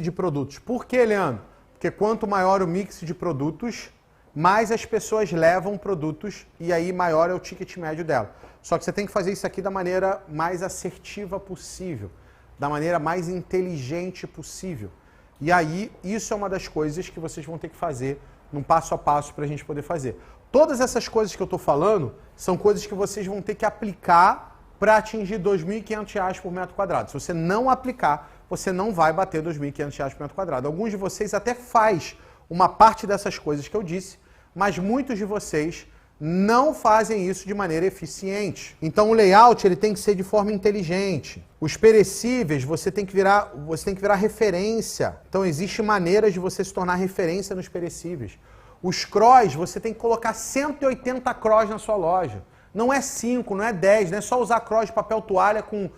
de produtos. Por que, Leandro? Porque quanto maior o mix de produtos, mais as pessoas levam produtos e aí maior é o ticket médio dela. Só que você tem que fazer isso aqui da maneira mais assertiva possível, da maneira mais inteligente possível. E aí, isso é uma das coisas que vocês vão ter que fazer num passo a passo para a gente poder fazer. Todas essas coisas que eu estou falando são coisas que vocês vão ter que aplicar para atingir R$ 2.500 por metro quadrado. Se você não aplicar, você não vai bater R$ 2.500 por metro quadrado. Alguns de vocês até faz uma parte dessas coisas que eu disse, mas muitos de vocês não fazem isso de maneira eficiente. Então o layout ele tem que ser de forma inteligente. Os perecíveis você tem que virar referência. Então existem maneiras de você se tornar referência nos perecíveis. Os cross, você tem que colocar 180 cross na sua loja. Não é 5, não é 10, não é só usar cross de papel toalha com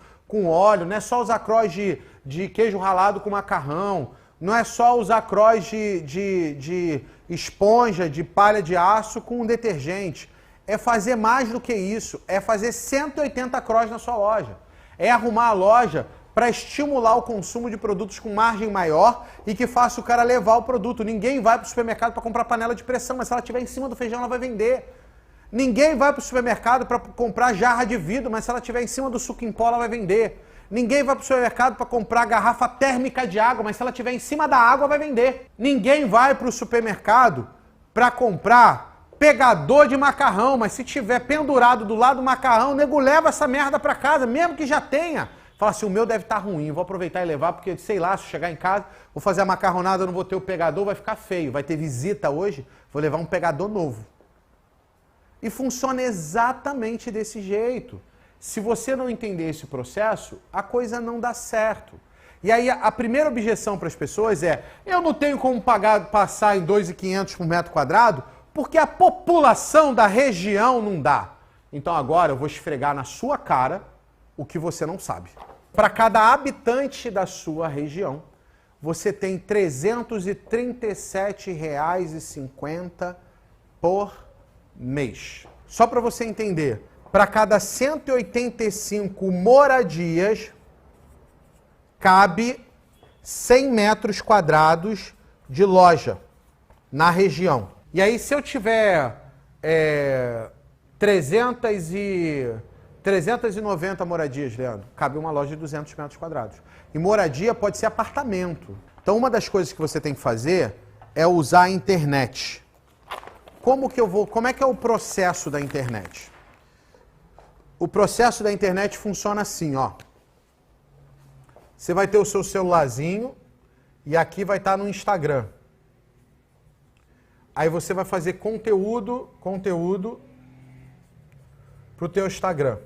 óleo, não é só usar cross de queijo ralado com macarrão, não é só usar cross de esponja, de palha de aço com detergente. É fazer mais do que isso, é fazer 180 cross na sua loja. É arrumar a loja para estimular o consumo de produtos com margem maior e que faça o cara levar o produto. Ninguém vai para o supermercado para comprar panela de pressão, mas se ela estiver em cima do feijão, ela vai vender. Ninguém vai para o supermercado para comprar jarra de vidro, mas se ela estiver em cima do suco em pó, ela vai vender. Ninguém vai para o supermercado para comprar garrafa térmica de água, mas se ela estiver em cima da água, vai vender. Ninguém vai para o supermercado para comprar pegador de macarrão, mas se tiver pendurado do lado do macarrão, o nego leva essa merda para casa, mesmo que já tenha. Fala assim, o meu deve estar ruim, vou aproveitar e levar, porque sei lá, se chegar em casa, vou fazer a macarronada, eu não vou ter o pegador, vai ficar feio. Vai ter visita hoje, vou levar um pegador novo. E funciona exatamente desse jeito. Se você não entender esse processo, a coisa não dá certo. E aí a primeira objeção para as pessoas é, eu não tenho como passar em 2.500 por metro quadrado, porque a população da região não dá. Então agora eu vou esfregar na sua cara o que você não sabe. Para cada habitante da sua região, você tem R$ 337,50 por mês. Só para você entender, para cada 185 moradias, cabe 100 metros quadrados de loja na região. E aí, se eu tiver 390 moradias, Leandro, cabe uma loja de 200 metros quadrados. E moradia pode ser apartamento. Então, uma das coisas que você tem que fazer é usar a internet. Como é que é o processo da internet? O processo da internet funciona assim, ó. Você vai ter o seu celularzinho e aqui vai estar no Instagram. Aí você vai fazer conteúdo para o teu Instagram.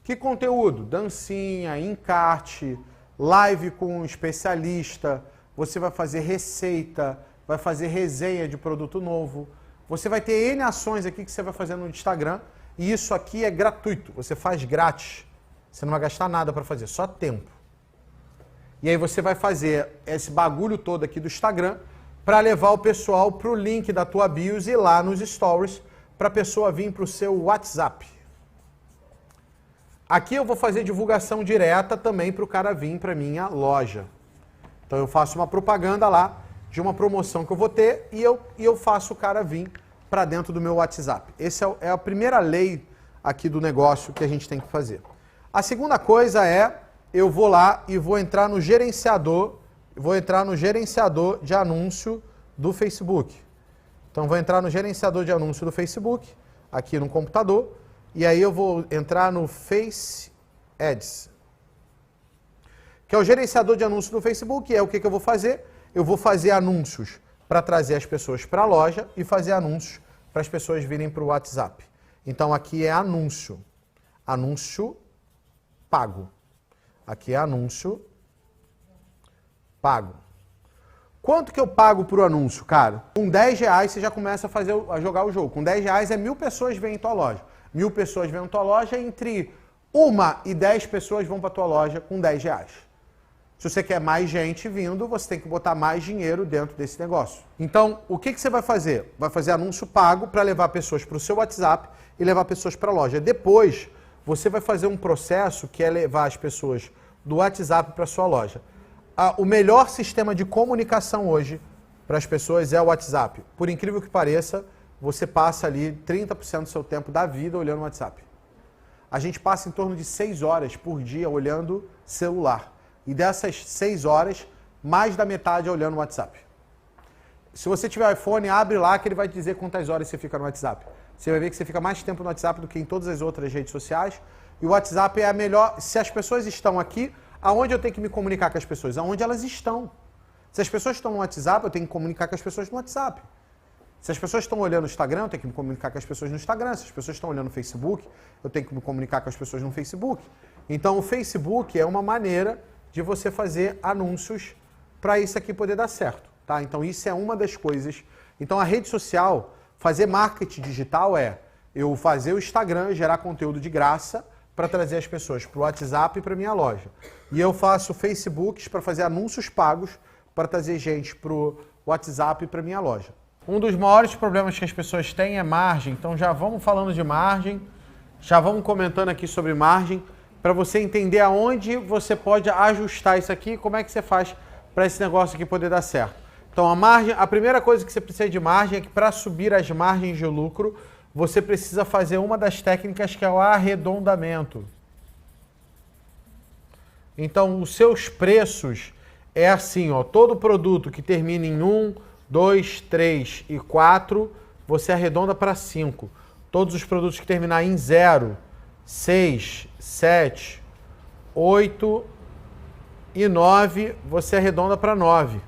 Que conteúdo? Dancinha, encarte, live com um especialista, você vai fazer receita, vai fazer resenha de produto novo. Você vai ter N ações aqui que você vai fazer no Instagram e isso aqui é gratuito, você faz grátis. Você não vai gastar nada para fazer, só tempo. E aí você vai fazer esse bagulho todo aqui do Instagram para levar o pessoal para o link da tua bios e lá nos stories para a pessoa vir para o seu WhatsApp. Aqui eu vou fazer divulgação direta também para o cara vir para a minha loja. Então eu faço uma propaganda lá de uma promoção que eu vou ter e eu faço o cara vir para dentro do meu WhatsApp. Essa é a primeira lei aqui do negócio que a gente tem que fazer. A segunda coisa é, eu vou lá e vou entrar no gerenciador de anúncio do Facebook. Então vou entrar no gerenciador de anúncio do Facebook, aqui no computador, e aí eu vou entrar no Face Ads. que é o gerenciador de anúncios no Facebook. É o que eu vou fazer? Eu vou fazer anúncios para trazer as pessoas para a loja e fazer anúncios para as pessoas virem para o WhatsApp. Então aqui é anúncio. Anúncio pago. Aqui é anúncio pago. Quanto que eu pago por anúncio, cara? Com 10 reais você já começa a jogar o jogo. Com 10 reais é 1.000 pessoas vêm em tua loja. 1.000 pessoas vêm em tua loja, entre 1 e 10 pessoas vão para tua loja com 10 reais. Se você quer mais gente vindo, você tem que botar mais dinheiro dentro desse negócio. Então, o que você vai fazer? Vai fazer anúncio pago para levar pessoas para o seu WhatsApp e levar pessoas para a loja. Depois, você vai fazer um processo que é levar as pessoas do WhatsApp para a sua loja. O melhor sistema de comunicação hoje para as pessoas é o WhatsApp. Por incrível que pareça, você passa ali 30% do seu tempo da vida olhando o WhatsApp. A gente passa em torno de 6 horas por dia olhando celular. E dessas 6 horas, mais da metade é olhando o WhatsApp. Se você tiver iPhone, abre lá que ele vai te dizer quantas horas você fica no WhatsApp. Você vai ver que você fica mais tempo no WhatsApp do que em todas as outras redes sociais. E o WhatsApp é a melhor... Se as pessoas estão aqui, aonde eu tenho que me comunicar com as pessoas? Aonde elas estão. Se as pessoas estão no WhatsApp, eu tenho que comunicar com as pessoas no WhatsApp. Se as pessoas estão olhando o Instagram, eu tenho que me comunicar com as pessoas no Instagram. Se as pessoas estão olhando o Facebook, eu tenho que me comunicar com as pessoas no Facebook. Então, o Facebook é uma maneira de você fazer anúncios para isso aqui poder dar certo, tá? Então, isso é uma das coisas. Então, a rede social, fazer marketing digital é eu fazer o Instagram, gerar conteúdo de graça para trazer as pessoas para o WhatsApp e para minha loja. E eu faço Facebooks para fazer anúncios pagos para trazer gente para o WhatsApp e para minha loja. Um dos maiores problemas que as pessoas têm é margem. Então já vamos falando de margem, já vamos comentando aqui sobre margem, para você entender aonde você pode ajustar isso aqui e como é que você faz para esse negócio aqui poder dar certo. Então a margem, a primeira coisa que você precisa de margem é que para subir as margens de lucro, você precisa fazer uma das técnicas que é o arredondamento. Então os seus preços é assim, ó, todo produto que termina em 1, 2, 3 e 4, você arredonda para 5. Todos os produtos que terminar em 0, 6, 7, 8 e 9, você arredonda para 9.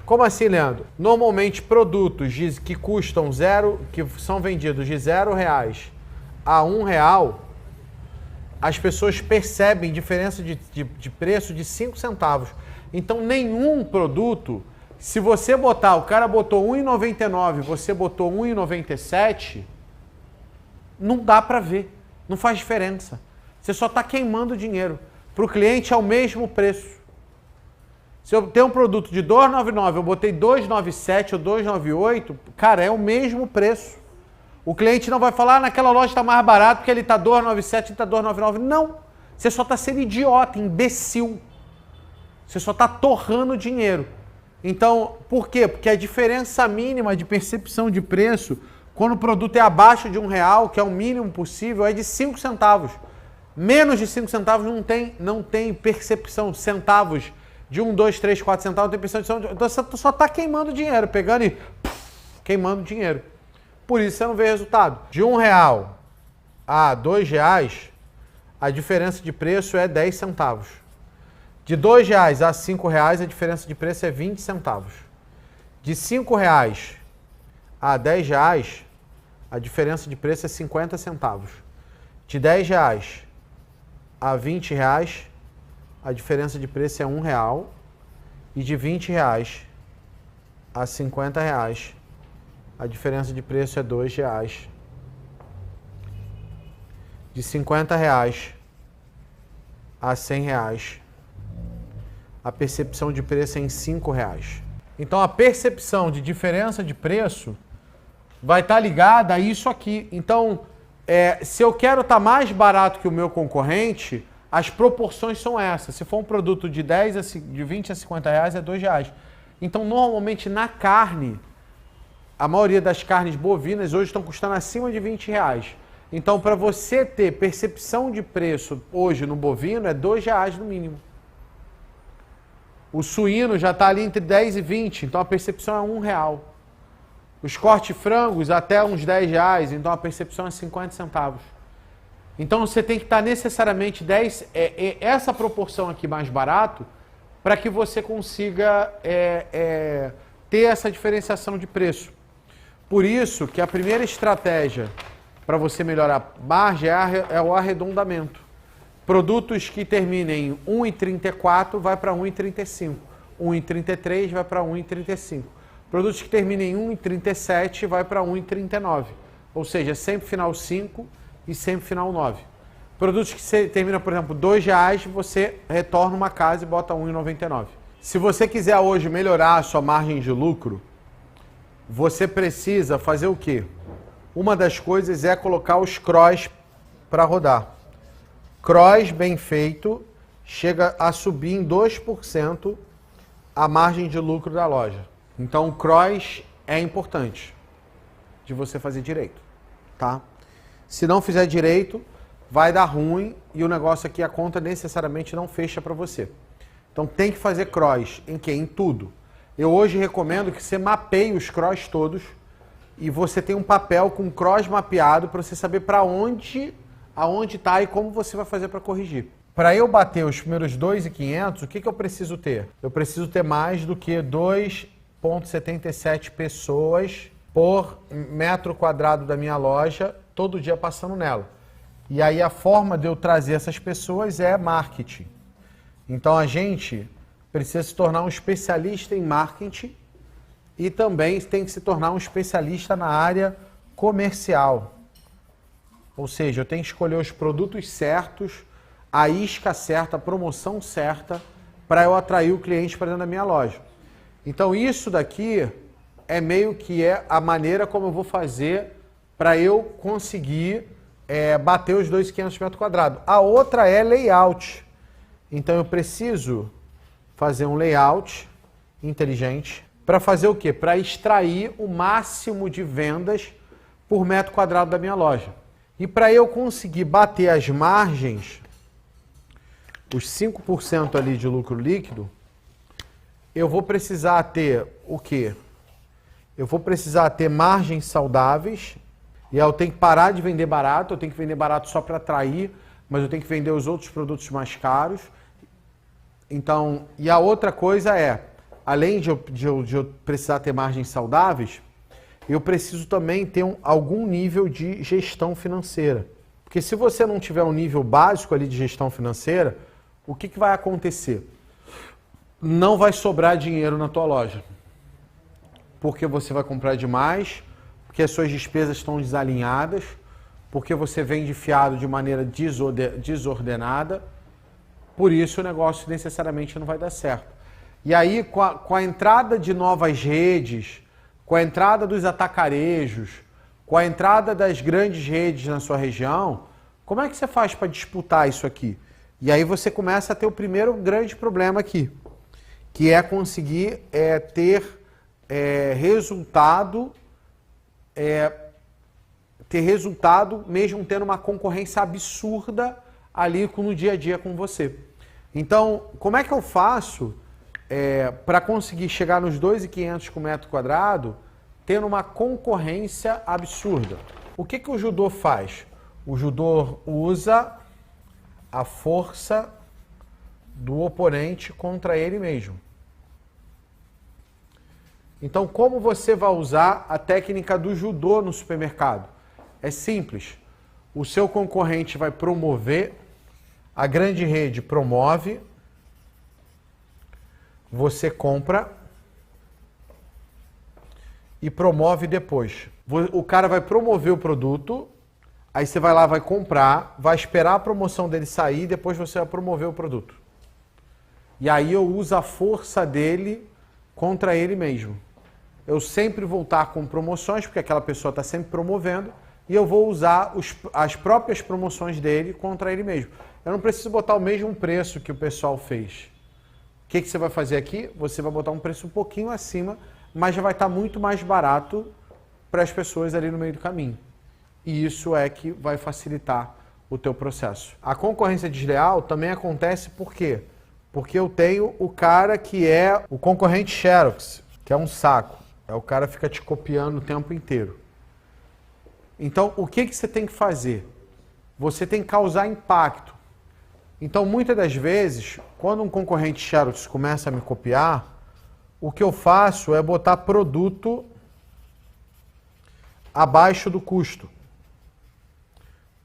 Como assim, Leandro? Normalmente produtos que custam 0, que são vendidos de R$0 a R$1, as pessoas percebem diferença de preço de 5 centavos. Então nenhum produto, se você botar, o cara botou R$1,99, você botou R$1,97, não dá para ver, não faz diferença. Você só está queimando dinheiro. Para o cliente é o mesmo preço. Se eu tenho um produto de R$2,99, eu botei R$2,97 ou R$2,98, cara, é o mesmo preço. O cliente não vai falar, naquela loja está mais barato porque ele está R$2,97 e está R$2,99. Não, você só está sendo idiota, imbecil. Você só está torrando dinheiro. Então, por quê? Porque a diferença mínima de percepção de preço, quando o produto é abaixo de R$1, que é o mínimo possível, é de 5 centavos. Menos de 5 centavos não tem percepção de centavos. De 1, 2, 3, 4 centavos, não tem percepção de... Então, você só está queimando dinheiro, pegando e queimando dinheiro. Por isso você não vê resultado. De R$1 a R$2, a diferença de preço é 10 centavos. De R$2 a R$5, a diferença de preço é 20 centavos. De R$5 a R$10, a diferença de preço é 50 centavos. De R$10 a R$20, a diferença de preço é R$1. E de R$20 a R$50, a diferença de preço é R$2. De R$50 a R$100, a percepção de preço é em R$5. Então a percepção de diferença de preço vai estar ligada a isso aqui. Então, se eu quero estar mais barato que o meu concorrente, as proporções são essas. Se for um produto de 20 a 50 reais, é R$2. Então, normalmente na carne, a maioria das carnes bovinas hoje estão custando acima de R$20. Então, para você ter percepção de preço hoje no bovino, é R$2 no mínimo. O suíno já está ali entre 10 e 20, então a percepção é R$1. Os corte frangos até uns R$10, então a percepção é 50 centavos. Então você tem que estar necessariamente essa proporção aqui mais barato para que você consiga ter essa diferenciação de preço. Por isso que a primeira estratégia para você melhorar a margem é o arredondamento. Produtos que terminem em 1,34 vai para 1,35. 1,33 vai para 1,35. Produtos que terminem em 1,37 vai para 1,39. Ou seja, sempre final 5 e sempre final 9. Produtos que terminam, por exemplo, R$2, você retorna uma casa e bota 1,99. Se você quiser hoje melhorar a sua margem de lucro, você precisa fazer o quê? Uma das coisas é colocar os CROs para rodar. CROs bem feito chega a subir em 2% a margem de lucro da loja. Então o CROs é importante de você fazer direito, tá? Se não fizer direito, vai dar ruim e o negócio aqui, a conta necessariamente não fecha para você. Então tem que fazer CROs em quê? Em tudo. Eu hoje recomendo que você mapeie os CROs todos e você tenha um papel com CROs mapeado para você saber para onde, aonde está e como você vai fazer para corrigir. Para eu bater os primeiros 2.500, o que eu preciso ter? Eu preciso ter mais do que 2,77 pessoas por metro quadrado da minha loja, todo dia passando nela. E aí a forma de eu trazer essas pessoas é marketing. Então a gente precisa se tornar um especialista em marketing e também tem que se tornar um especialista na área comercial. Ou seja, eu tenho que escolher os produtos certos, a isca certa, a promoção certa, para eu atrair o cliente para dentro da minha loja. Então isso daqui é meio que a maneira como eu vou fazer para eu conseguir bater os 2.500 metros quadrados. A outra é layout. Então eu preciso fazer um layout inteligente para fazer o quê? Para extrair o máximo de vendas por metro quadrado da minha loja. E para eu conseguir bater as margens, os 5% ali de lucro líquido, eu vou precisar ter o quê? Eu vou precisar ter margens saudáveis, e aí eu tenho que parar de vender barato, eu tenho que vender barato só para atrair, mas eu tenho que vender os outros produtos mais caros. Então, e a outra coisa além de eu precisar ter margens saudáveis, eu preciso também ter algum nível de gestão financeira. Porque se você não tiver um nível básico ali de gestão financeira, o que vai acontecer? Não vai sobrar dinheiro na tua loja. Porque você vai comprar demais, porque as suas despesas estão desalinhadas, porque você vende fiado de maneira desordenada. Por isso o negócio necessariamente não vai dar certo. E aí, com a entrada de novas redes, com a entrada dos atacarejos, com a entrada das grandes redes na sua região, como é que você faz para disputar isso aqui? E aí você começa a ter o primeiro grande problema aqui, que é conseguir ter resultado mesmo tendo uma concorrência absurda ali no dia a dia com você. Então, como é que eu faço para conseguir chegar nos 2.500 por metro quadrado tendo uma concorrência absurda? O que o judô faz? O judô usa a força do oponente contra ele mesmo. Então, como você vai usar a técnica do judô no supermercado? É simples. O seu concorrente vai promover, a grande rede promove, você compra e promove depois. O cara vai promover o produto, aí você vai lá, vai comprar, vai esperar a promoção dele sair e depois você vai promover o produto. E aí eu uso a força dele contra ele mesmo. Eu sempre vou estar com promoções, porque aquela pessoa está sempre promovendo, e eu vou usar as próprias promoções dele contra ele mesmo. Eu não preciso botar o mesmo preço que o pessoal fez. O que você vai fazer aqui? Você vai botar um preço um pouquinho acima, mas já vai estar muito mais barato para as pessoas ali no meio do caminho. E isso é que vai facilitar o teu processo. A concorrência desleal também acontece por quê? Porque eu tenho o cara que é o concorrente Xerox, que é um saco. O cara fica te copiando o tempo inteiro. Então, o que você tem que fazer? Você tem que causar impacto. Então, muitas das vezes, quando um concorrente Xerox começa a me copiar, o que eu faço é botar produto abaixo do custo,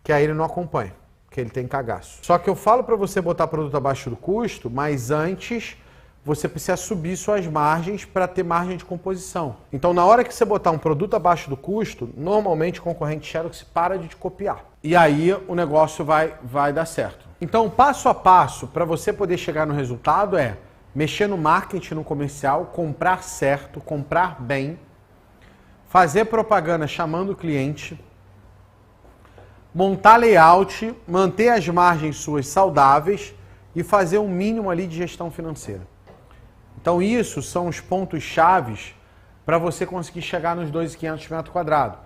que aí ele não acompanha, que ele tem cagaço. Só que eu falo para você botar produto abaixo do custo, mas antes você precisa subir suas margens para ter margem de composição. Então, na hora que você botar um produto abaixo do custo, normalmente o concorrente Xerox para de te copiar. E aí o negócio vai dar certo. Então, passo a passo para você poder chegar no resultado é mexer no marketing, no comercial, comprar certo, comprar bem, fazer propaganda chamando o cliente, montar layout, manter as margens suas saudáveis e fazer um mínimo ali de gestão financeira. Então, isso são os pontos chaves para você conseguir chegar nos 2.500 metros quadrados.